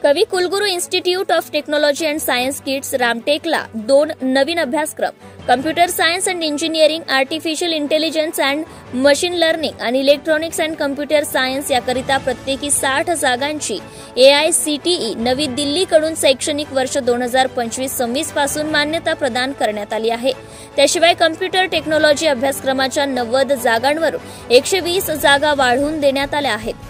कवी Kulguru institute of technology and science KITS रामटेकला 2 नवीन अभ्यासक्रम computer science and engineering, artificial intelligence and machine learning आणि इलेक्ट्रॉनिक्स अँड कम्प्युटर सायन्स याकरिता प्रत्येकी 60 जागांची AICTE नवी दिल्लीकडून शैक्षणिक वर्ष 2025-26 पासून मान्यता प्रदान करण्यात आली आहे। त्याशिवाय कम्प्युटर टेक्नॉलॉजी अभ्यासक्रमाच्या 90 जागांवरून 120 जागा वाढवून देण्यात आल्या आहेत।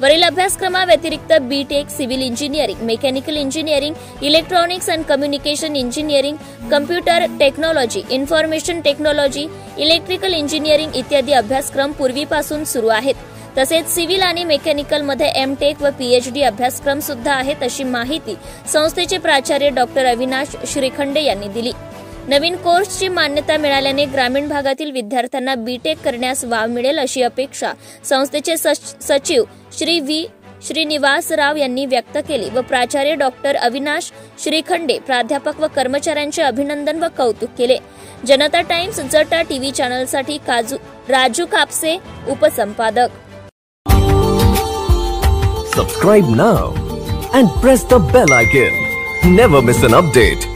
वरील अभ्यासक्रमाव्यतिरिक्त BTech, civil engineering, mechanical engineering, electronics and communication engineering, computer technology, information technology, electrical engineering इत्यादी अभ्यासक्रम पूर्वीपासून सुरू आहेत। तसेच सिव्हिल आणि मेकॅनिकलमध्ये एमटेक व PhD अभ्यासक्रम सुद्धा आहेत, अशी माहिती संस्थेचे प्राचार्य डॉक्टर अविनाश श्रीखंडे यांनी दिली। नवीन कोर्सची मान्यता मिळाल्याने ग्रामीण भागातील विद्यार्थ्यांना बीटेक करण्यास वाव मिळेल अशी अपेक्षा संस्थेचे सचिव श्री व्ही श्रीनिवासराव यांनी व्यक्त केली व प्राचार्य डॉक्टर अविनाश श्रीखंडे, प्राध्यापक व कर्मचाऱ्यांचे अभिनंदन व कौतुक केले। जनता टाइम्स जटा टीव्ही चॅनलसाठी राजू कापसे, उपसंपादक। Subscribe now and press the bell icon. Never miss an update.